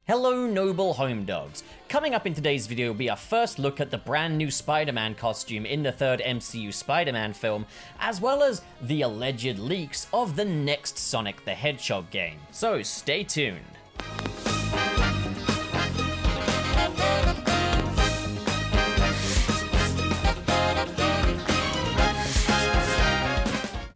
Hello noble home dogs. Coming up in today's video will be our first look at the brand new Spider-Man costume in the third MCU Spider-Man film, as well as the alleged leaks of the next Sonic the Hedgehog game. So stay tuned.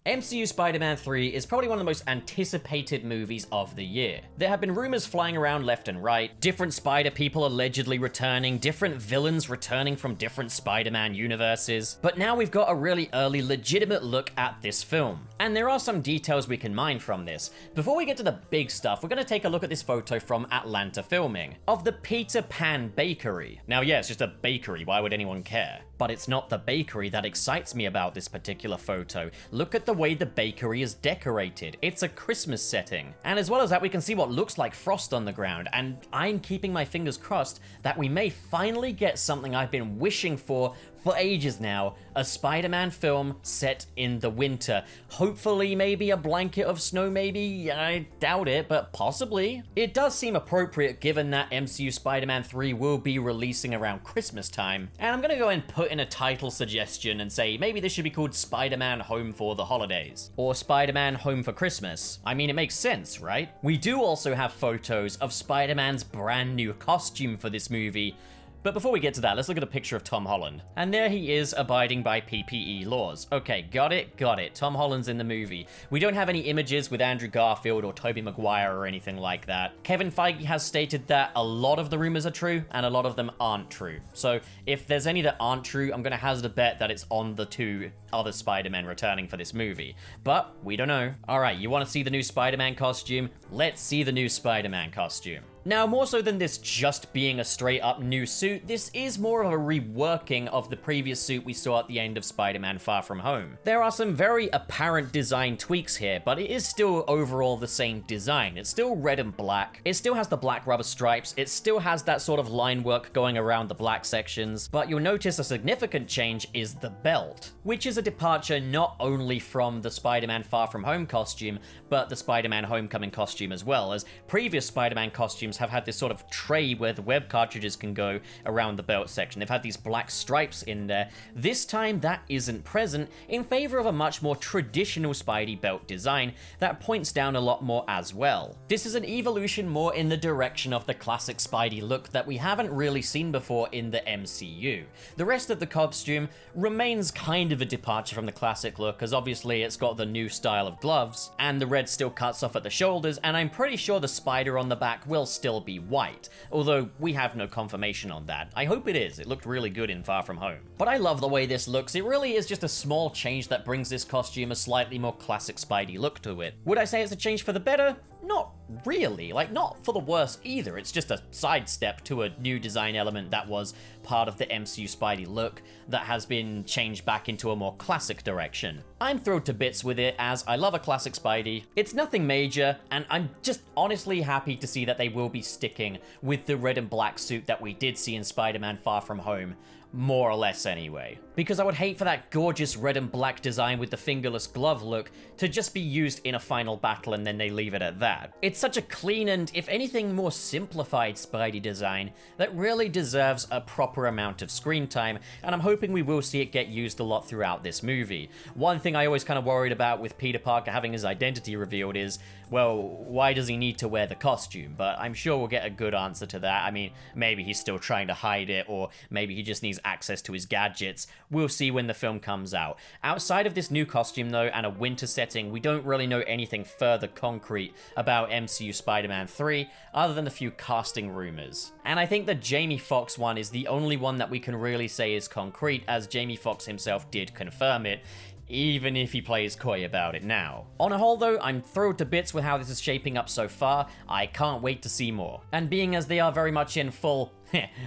MCU Spider-Man 3 is probably one of the most anticipated movies of the year. There have been rumors flying around left and right, different Spider people allegedly returning, different villains returning from different Spider-Man universes, but now we've got a really early legitimate look at this film. And there are some details we can mine from this. Before we get to the big stuff, we're going to take a look at this photo from Atlanta Filming, of the Peter Pan Bakery. Now yeah, it's just a bakery, why would anyone care? But it's not the bakery that excites me about this particular photo. Look at the way the bakery is decorated. It's a Christmas setting. And as well as that, we can see what looks like frost on the ground, and I'm keeping my fingers crossed that we may finally get something I've been wishing for ages now, a Spider-Man film set in the winter. Hopefully maybe a blanket of snow, maybe, I doubt it, but possibly. It does seem appropriate given that MCU Spider-Man 3 will be releasing around Christmas time, and I'm gonna go and put in a title suggestion and say maybe this should be called Spider-Man Home for the Holidays, or Spider-Man Home for Christmas. I mean, it makes sense, right? We do also have photos of Spider-Man's brand new costume for this movie. But before we get to that, let's look at a picture of Tom Holland. And there he is, abiding by PPE laws. Okay, got it. Tom Holland's in the movie. We don't have any images with Andrew Garfield or Tobey Maguire or anything like that. Kevin Feige has stated that a lot of the rumors are true, and a lot of them aren't true. So if there's any that aren't true, I'm gonna hazard a bet that it's on the two other Spider-Men returning for this movie. But we don't know. Alright, you wanna see the new Spider-Man costume? Let's see the new Spider-Man costume. Now, more so than this just being a straight up new suit, this is more of a reworking of the previous suit we saw at the end of Spider-Man Far From Home. There are some very apparent design tweaks here, but it is still overall the same design. It's still red and black, it still has the black rubber stripes, it still has that sort of line work going around the black sections, but you'll notice a significant change is the belt, which is a departure not only from the Spider-Man Far From Home costume, but the Spider-Man Homecoming costume as well, as previous Spider-Man costumes have had this sort of tray where the web cartridges can go around the belt section. They've had these black stripes in there. This time that isn't present, in favor of a much more traditional Spidey belt design that points down a lot more as well. This is an evolution more in the direction of the classic Spidey look that we haven't really seen before in the MCU. The rest of the costume remains kind of a departure from the classic look, as obviously it's got the new style of gloves, and the red still cuts off at the shoulders, and I'm pretty sure the spider on the back will still be white, although we have no confirmation on that. I hope it is. It looked really good in Far From Home. But I love the way this looks. It really is just a small change that brings this costume a slightly more classic Spidey look to it. Would I say it's a change for the better? Not really. Like, not for the worse either. It's just a sidestep to a new design element that was part of the MCU Spidey look that has been changed back into a more classic direction. I'm thrilled to bits with it, as I love a classic Spidey. It's nothing major, and I'm just honestly happy to see that they will be sticking with the red and black suit that we did see in Spider-Man Far From Home. More or less anyway. Because I would hate for that gorgeous red and black design with the fingerless glove look to just be used in a final battle and then they leave it at that. It's such a clean and, if anything, more simplified Spidey design that really deserves a proper amount of screen time, and I'm hoping we will see it get used a lot throughout this movie. One thing I always kind of worried about with Peter Parker having his identity revealed is, well, why does he need to wear the costume? But I'm sure we'll get a good answer to that. I mean, maybe he's still trying to hide it, or maybe he just needs access to his gadgets. We'll see when the film comes out. Outside of this new costume though, and a winter setting, we don't really know anything further concrete about MCU Spider-Man 3, other than a few casting rumors. And I think the Jamie Foxx one is the only one that we can really say is concrete, as Jamie Foxx himself did confirm it, even if he plays coy about it now. On a whole though, I'm thrilled to bits with how this is shaping up so far. I can't wait to see more. And being as they are very much in full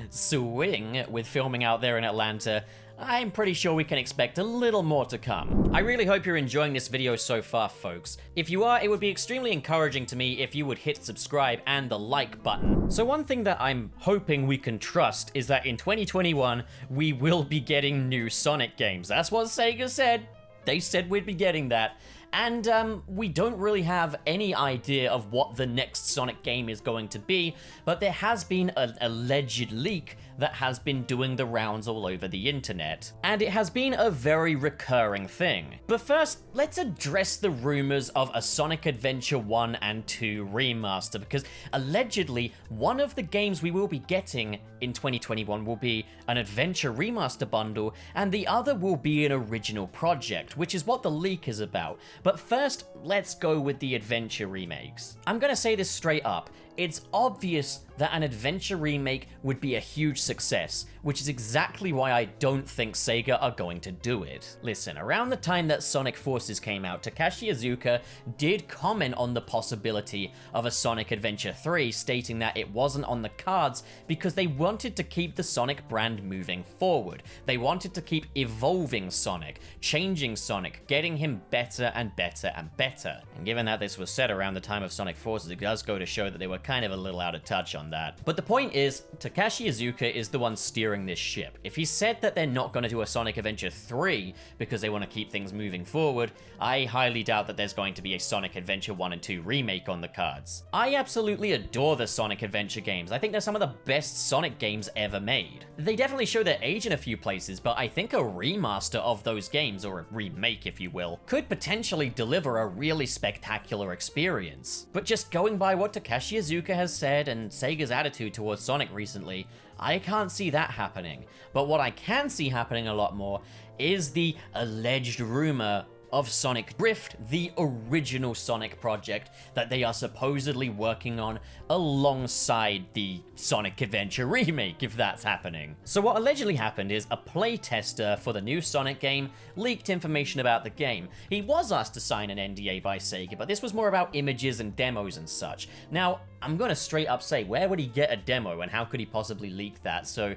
swing with filming out there in Atlanta, I'm pretty sure we can expect a little more to come. I really hope you're enjoying this video so far, folks. If you are, it would be extremely encouraging to me if you would hit subscribe and the like button. So one thing that I'm hoping we can trust is that in 2021, we will be getting new Sonic games. That's what Sega said. They said we'd be getting that. And we don't really have any idea of what the next Sonic game is going to be, but there has been an alleged leak that has been doing the rounds all over the internet. And it has been a very recurring thing. But first, let's address the rumors of a Sonic Adventure 1 and 2 remaster, because allegedly one of the games we will be getting in 2021 will be an Adventure Remaster bundle, and the other will be an original project, which is what the leak is about. But first, let's go with the Adventure remakes. I'm gonna say this straight up. It's obvious that an Adventure remake would be a huge success, which is exactly why I don't think Sega are going to do it. Listen, around the time that Sonic Forces came out, Takashi Iizuka did comment on the possibility of a Sonic Adventure 3, stating that it wasn't on the cards because they wanted to keep the Sonic brand moving forward. They wanted to keep evolving Sonic, changing Sonic, getting him better and better and better. And given that this was said around the time of Sonic Forces, it does go to show that they were kind of a little out of touch on that. But the point is, Takashi Iizuka is the one steering this ship. If he said that they're not going to do a Sonic Adventure 3 because they want to keep things moving forward, I highly doubt that there's going to be a Sonic Adventure 1 and 2 remake on the cards. I absolutely adore the Sonic Adventure games. I think they're some of the best Sonic games ever made. They definitely show their age in a few places, but I think a remaster of those games, or a remake if you will, could potentially deliver a really spectacular experience. But just going by what Takashi Iizuka has said and Sega's attitude towards Sonic recently, I can't see that happening. But what I can see happening a lot more is the alleged rumor of Sonic Drift, the original Sonic project that they are supposedly working on alongside the Sonic Adventure remake, if that's happening. So what allegedly happened is a playtester for the new Sonic game leaked information about the game. He was asked to sign an NDA by Sega, but this was more about images and demos and such. Now, I'm gonna straight up say, where would he get a demo and how could he possibly leak that? So,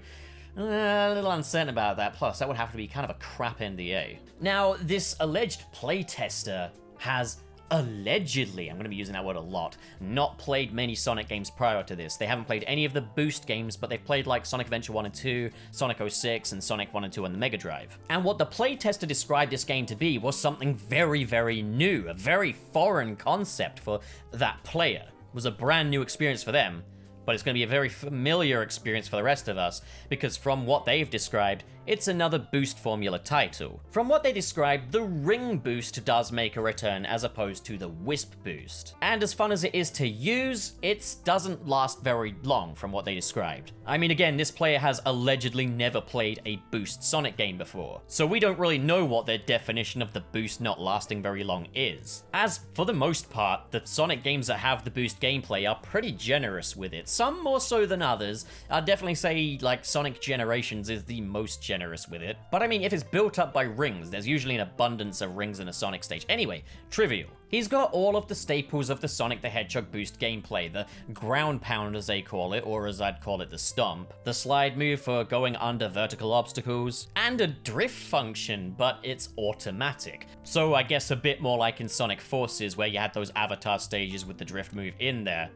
a little uncertain about that, plus that would have to be kind of a crap NDA. Now, this alleged playtester has allegedly, I'm going to be using that word a lot, not played many Sonic games prior to this. They haven't played any of the Boost games, but they've played like Sonic Adventure 1 and 2, Sonic 06, and Sonic 1 and 2 on the Mega Drive. And what the playtester described this game to be was something very, very new, a very foreign concept for that player. It was a brand new experience for them, but it's going to be a very familiar experience for the rest of us, because from what they've described, it's another Boost formula title. From what they described, the Ring Boost does make a return as opposed to the Wisp Boost. And as fun as it is to use, it doesn't last very long from what they described. I mean, again, this player has allegedly never played a Boost Sonic game before, so we don't really know what their definition of the Boost not lasting very long is. As for the most part, the Sonic games that have the Boost gameplay are pretty generous with it. Some more so than others. I'd definitely say, like, Sonic Generations is the most generous with it. But I mean, if it's built up by rings, there's usually an abundance of rings in a Sonic stage. Anyway, trivial. He's got all of the staples of the Sonic the Hedgehog Boost gameplay, the ground pound as they call it, or as I'd call it, the stomp, the slide move for going under vertical obstacles, and a drift function, but it's automatic. So I guess a bit more like in Sonic Forces, where you had those avatar stages with the drift move in there.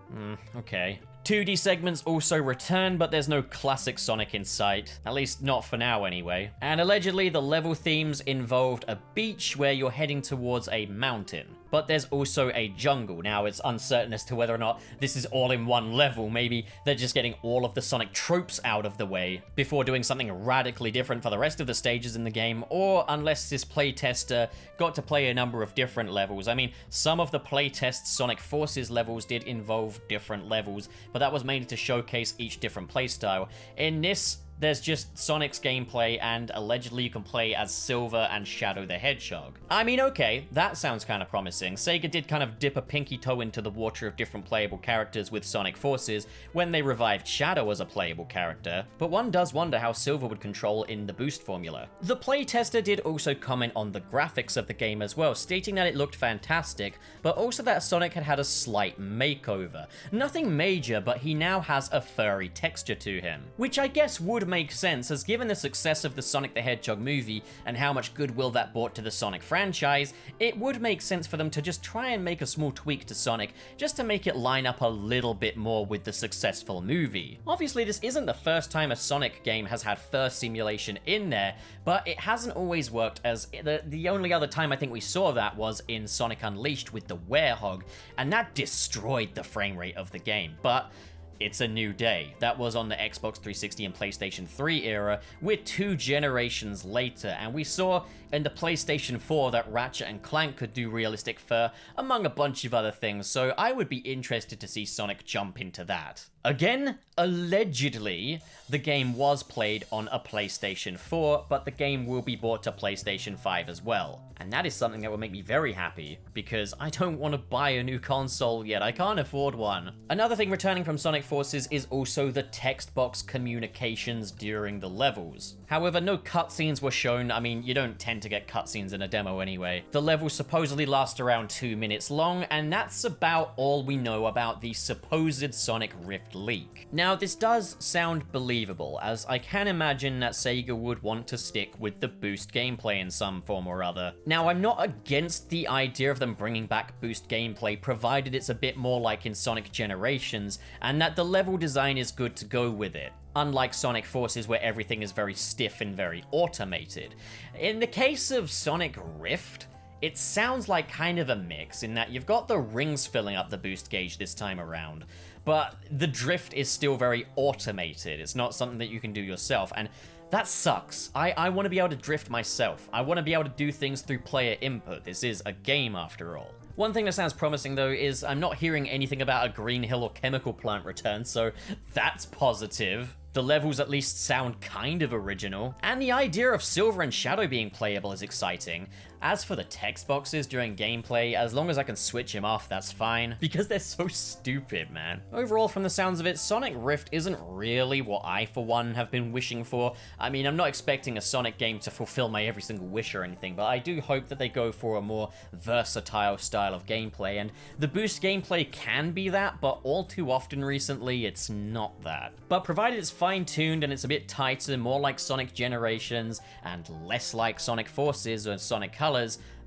Okay. 2D segments also return, but there's no classic Sonic in sight, at least not for now anyway. And allegedly the level themes involved a beach where you're heading towards a mountain. But there's also a jungle. Now, it's uncertain as to whether or not this is all in one level. Maybe they're just getting all of the Sonic tropes out of the way before doing something radically different for the rest of the stages in the game, or unless this playtester got to play a number of different levels. I mean, some of the playtest Sonic Forces levels did involve different levels, but that was mainly to showcase each different playstyle. In this, there's just Sonic's gameplay, and allegedly you can play as Silver and Shadow the Hedgehog. I mean, okay, that sounds kind of promising. Sega did kind of dip a pinky toe into the water of different playable characters with Sonic Forces when they revived Shadow as a playable character, but one does wonder how Silver would control in the Boost formula. The playtester did also comment on the graphics of the game as well, stating that it looked fantastic, but also that Sonic had had a slight makeover. Nothing major, but he now has a furry texture to him, which I guess would make sense, as given the success of the Sonic the Hedgehog movie and how much goodwill that brought to the Sonic franchise, it would make sense for them to just try and make a small tweak to Sonic just to make it line up a little bit more with the successful movie. Obviously, this isn't the first time a Sonic game has had fur simulation in there, but it hasn't always worked, as the only other time I think we saw that was in Sonic Unleashed with the Hedgehog, and that destroyed the frame rate of the game. But it's a new day. That was on the Xbox 360 and PlayStation 3 era. We're 2 generations later, and we saw in the PlayStation 4 that Ratchet and Clank could do realistic fur, among a bunch of other things, so I would be interested to see Sonic jump into that. Again, allegedly, the game was played on a PlayStation 4, but the game will be brought to PlayStation 5 as well. And that is something that would make me very happy, because I don't want to buy a new console yet. I can't afford one. Another thing returning from Sonic Forces is also the text box communications during the levels. However, no cutscenes were shown. I mean, you don't tend to get cutscenes in a demo anyway. The levels supposedly last around 2 minutes long, and that's about all we know about the supposed Sonic Rift leak. Now, this does sound believable, as I can imagine that Sega would want to stick with the boost gameplay in some form or other. Now, I'm not against the idea of them bringing back boost gameplay, provided it's a bit more like in Sonic Generations, and that the level design is good to go with it. Unlike Sonic Forces, where everything is very stiff and very automated. In the case of Sonic Rift, it sounds like kind of a mix, in that you've got the rings filling up the boost gauge this time around, but the drift is still very automated. It's not something that you can do yourself, and that sucks. I want to be able to drift myself. I want to be able to do things through player input. This is a game after all. One thing that sounds promising though is I'm not hearing anything about a green hill or chemical plant return, so that's positive. The levels at least sound kind of original, and the idea of Silver and Shadow being playable is exciting. As for the text boxes during gameplay, as long as I can switch them off, that's fine, because they're so stupid, man. Overall, from the sounds of it, Sonic Rift isn't really what I, for one, have been wishing for. I mean, I'm not expecting a Sonic game to fulfill my every single wish or anything, but I do hope that they go for a more versatile style of gameplay, and the boost gameplay can be that, but all too often recently, it's not that. But provided it's fine-tuned and it's a bit tighter, more like Sonic Generations, and less like Sonic Forces or Sonic Colors,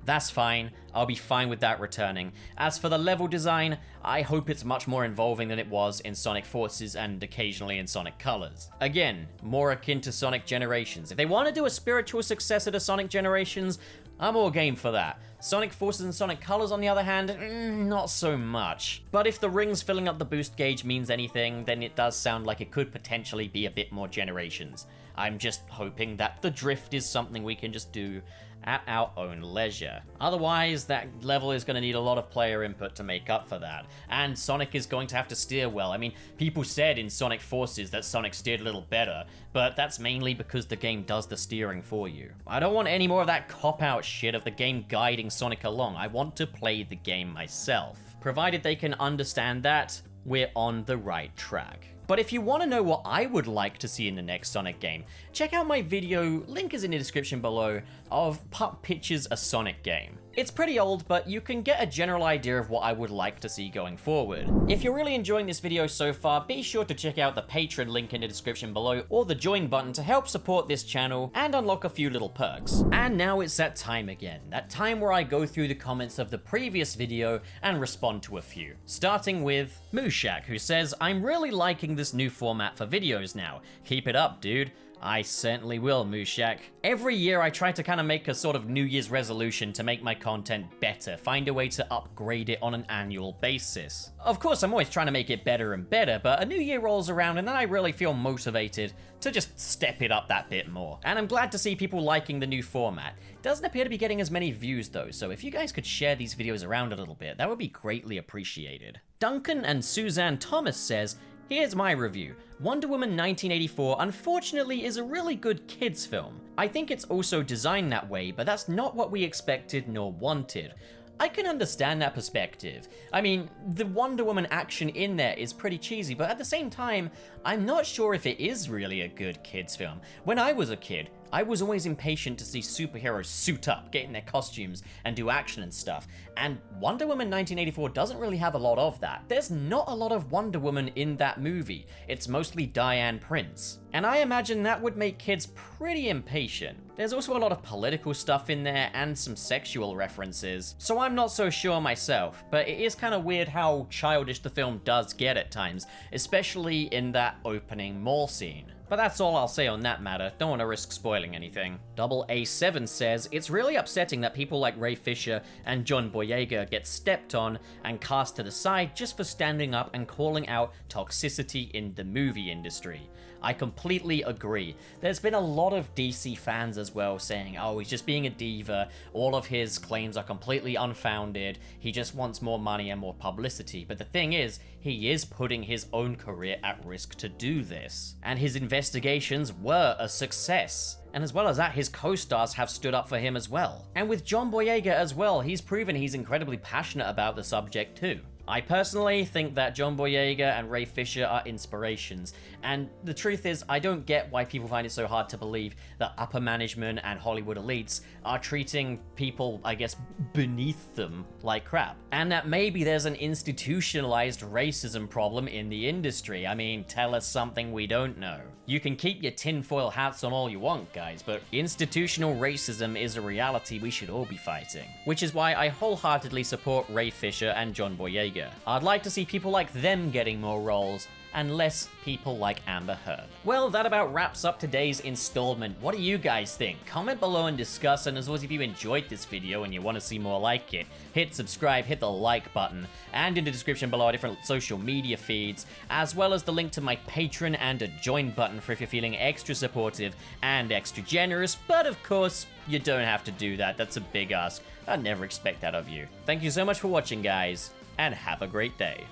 that's fine. I'll be fine with that returning. As for the level design, I hope it's much more involving than it was in Sonic Forces and occasionally in Sonic Colors. Again, more akin to Sonic Generations. If they want to do a spiritual successor to Sonic Generations, I'm all game for that. Sonic Forces and Sonic Colors, on the other hand, not so much. But if the rings filling up the boost gauge means anything, then it does sound like it could potentially be a bit more Generations. I'm just hoping that the drift is something we can just do at our own leisure. Otherwise, that level is going to need a lot of player input to make up for that, and Sonic is going to have to steer well. I mean, people said in Sonic Forces that Sonic steered a little better, but that's mainly because the game does the steering for you. I don't want any more of that cop-out shit of the game guiding Sonic along. I want to play the game myself. Provided they can understand that, we're on the right track. But if you want to know what I would like to see in the next Sonic game, check out my video, link is in the description below, of Pup Pitches a Sonic game. It's pretty old, but you can get a general idea of what I would like to see going forward. If you're really enjoying this video so far, be sure to check out the Patreon link in the description below, or the join button to help support this channel and unlock a few little perks. And now it's that time again, that time where I go through the comments of the previous video and respond to a few. Starting with Mooshak, who says, "I'm really liking this new format for videos now. Keep it up, dude." I certainly will, Mooshak. Every year I try to kind of make a sort of New Year's resolution to make my content better, find a way to upgrade it on an annual basis. Of course, I'm always trying to make it better and better, but a new year rolls around and then I really feel motivated to just step it up that bit more. And I'm glad to see people liking the new format. It doesn't appear to be getting as many views though, so if you guys could share these videos around a little bit, that would be greatly appreciated. Duncan and Suzanne Thomas says, "Here's my review. Wonder Woman 1984 unfortunately is a really good kids film. I think it's also designed that way, but that's not what we expected nor wanted. I can understand that perspective. I mean, the Wonder Woman action in there is pretty cheesy, but at the same time, I'm not sure if it is really a good kids film. When I was a kid, I was always impatient to see superheroes suit up, get in their costumes, and do action and stuff, and Wonder Woman 1984 doesn't really have a lot of that. There's not a lot of Wonder Woman in that movie. It's mostly Diane Prince. And I imagine that would make kids pretty impatient. There's also a lot of political stuff in there and some sexual references, so I'm not so sure myself, but it is kind of weird how childish the film does get at times, especially in that opening mall scene. But that's all I'll say on that matter, don't want to risk spoiling anything. Double A7 says, it's really upsetting that people like Ray Fisher and John Boyega get stepped on and cast to the side just for standing up and calling out toxicity in the movie industry. I completely agree. There's been a lot of DC fans as well saying, oh, he's just being a diva, all of his claims are completely unfounded, he just wants more money and more publicity. But the thing is, he is putting his own career at risk to do this. And his investigations were a success. And as well as that, his co-stars have stood up for him as well. And with John Boyega as well, he's proven he's incredibly passionate about the subject too. I personally think that John Boyega and Ray Fisher are inspirations, and the truth is, I don't get why people find it so hard to believe that upper management and Hollywood elites are treating people, I guess, beneath them like crap. And that maybe there's an institutionalized racism problem in the industry. I mean, tell us something we don't know. You can keep your tinfoil hats on all you want, guys, but institutional racism is a reality we should all be fighting. Which is why I wholeheartedly support Ray Fisher and John Boyega. I'd like to see people like them getting more roles, and less people like Amber Heard. Well, that about wraps up today's installment. What do you guys think? Comment below and discuss, and as always, if you enjoyed this video and you want to see more like it, hit subscribe, hit the like button, and in the description below are different social media feeds, as well as the link to my Patreon and a join button for if you're feeling extra supportive and extra generous, but of course, you don't have to do that. That's a big ask. I'd never expect that of you. Thank you so much for watching, guys, and have a great day.